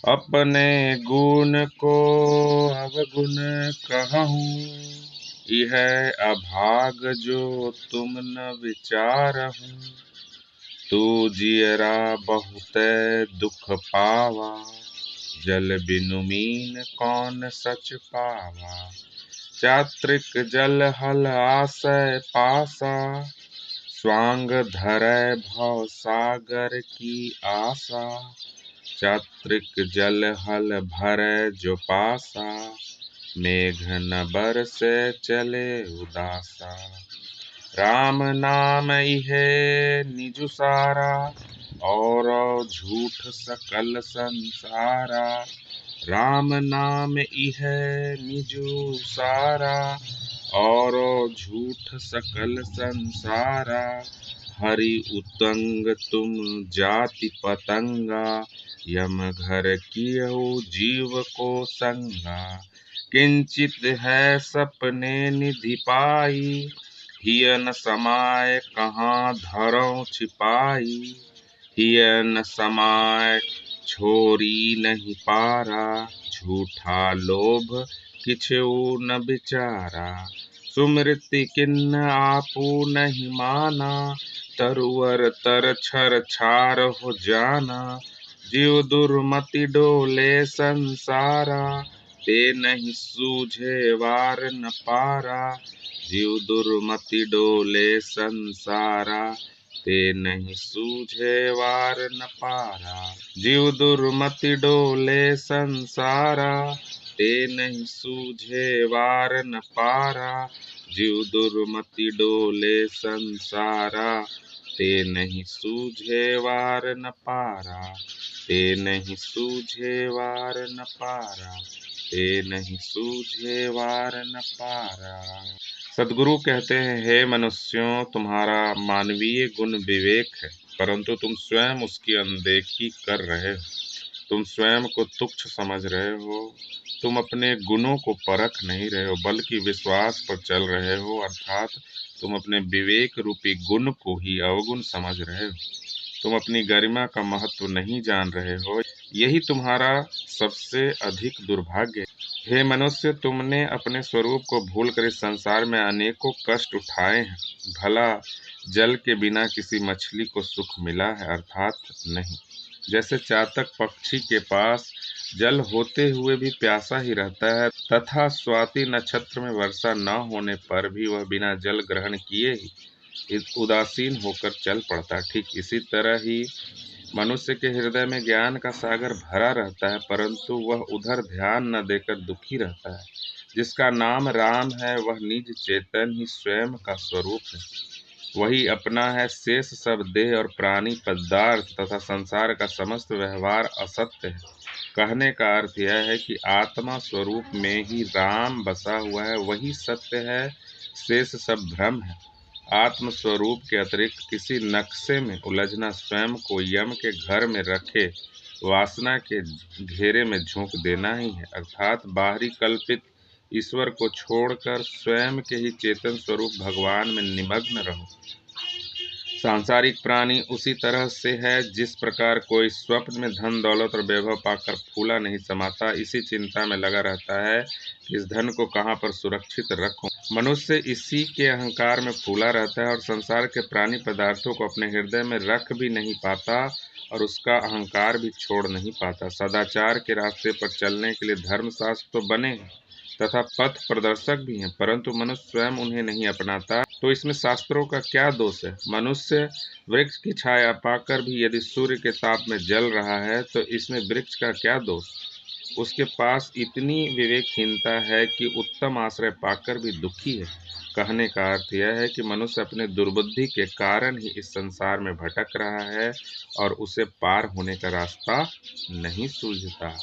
अपने गुण को अवगुण कहूँ, यह अभाग जो तुम न विचारहु। तू जियरा बहुत दुख पावा, जल बिनु मीन कौन सच पावा। चात्रिक जल हल आसय पासा, स्वांग धरै भव सागर की आशा। चात्रिक जल हल भरै जो पासा, मेघ न बरसै चले उदासा। राम नाम इहे निज सारा, और झूठ सकल संसारा। राम नाम इहे निज सारा, और झूठ सकल संसारा। हरि उतंग तुम जाति पतंगा, यम घर कियहु जीव को संगा। किंचित है सपने निधि पाई, हिय न समाय कहाँ धरऊँ छिपाई। हिय न समाय छोरी नहीं पारा, झूठा लोभ किछउ न बिचारा। सुमृति किन्न आपू नहीं माना, तरुअर तर छर छार हो जाना। जीव दुर्मति डोले संसारा, ते नहीं सूझे वार न पारा। जीव दुर्मति डोले संसारा, ते नहीं सूझे वार न पारा। जीव दुर्मति डोले संसारा, ते नहीं सूझे वार न पारा। जीव दुर्मति डोले संसारा, ते नहीं सूझे वार न पारा। ते नहीं सूझे वार न पारा, ते नहीं सूझे वार न पारा। सदगुरु कहते हैं, हे मनुष्यों, तुम्हारा मानवीय गुण विवेक है, परंतु तुम स्वयं उसकी अनदेखी कर रहे हो। तुम स्वयं को तुच्छ समझ रहे हो। तुम अपने गुणों को परख नहीं रहे हो, बल्कि विश्वास पर चल रहे हो, अर्थात तुम अपने विवेक रूपी गुण को ही अवगुण समझ रहे हो। तुम अपनी गरिमा का महत्व नहीं जान रहे हो। यही तुम्हारा सबसे अधिक दुर्भाग्य है। हे मनुष्य, तुमने अपने स्वरूप को भूलकर इस संसार में अनेकों कष्ट उठाए हैं। भला जल के बिना किसी मछली को सुख मिला है? अर्थात नहीं। जैसे चातक पक्षी के पास जल होते हुए भी प्यासा ही रहता है, तथा स्वाति नक्षत्र में वर्षा न होने पर भी वह बिना जल ग्रहण किए ही उदासीन होकर चल पड़ता है, ठीक इसी तरह ही मनुष्य के हृदय में ज्ञान का सागर भरा रहता है, परंतु वह उधर ध्यान न देकर दुखी रहता है। जिसका नाम राम है, वह निज चेतन ही स्वयं का स्वरूप है। वही अपना है, शेष सब देह और प्राणी पदार्थ तथा संसार का समस्त व्यवहार असत्य है। कहने का अर्थ यह है कि आत्मा स्वरूप में ही राम बसा हुआ है, वही सत्य है, शेष सब भ्रम है। आत्म स्वरूप के अतिरिक्त किसी नक्शे में उलझना स्वयं को यम के घर में रखे वासना के घेरे में झोंक देना ही है, अर्थात बाहरी कल्पित ईश्वर को छोड़कर स्वयं के ही चेतन स्वरूप भगवान में निमग्न रहो। सांसारिक प्राणी उसी तरह से है, जिस प्रकार कोई स्वप्न में धन दौलत और वैभव पाकर फूला नहीं समाता, इसी चिंता में लगा रहता है कि इस धन को कहाँ पर सुरक्षित रखूं। मनुष्य इसी के अहंकार में फूला रहता है और संसार के प्राणी पदार्थों को अपने हृदय में रख भी नहीं पाता और उसका अहंकार भी छोड़ नहीं पाता। सदाचार के रास्ते पर चलने के लिए धर्मशास्त्र तो बने हैं तथा पथ प्रदर्शक भी हैं, परंतु मनुष्य स्वयं उन्हें नहीं अपनाता, तो इसमें शास्त्रों का क्या दोष है? मनुष्य वृक्ष की छाया पाकर भी यदि सूर्य के ताप में जल रहा है, तो इसमें वृक्ष का क्या दोष? उसके पास इतनी विवेकहीनता है कि उत्तम आश्रय पाकर भी दुखी है। कहने का अर्थ यह है कि मनुष्य अपने दुर्बुद्धि के कारण ही इस संसार में भटक रहा है और उसे पार होने का रास्ता नहीं सूझता।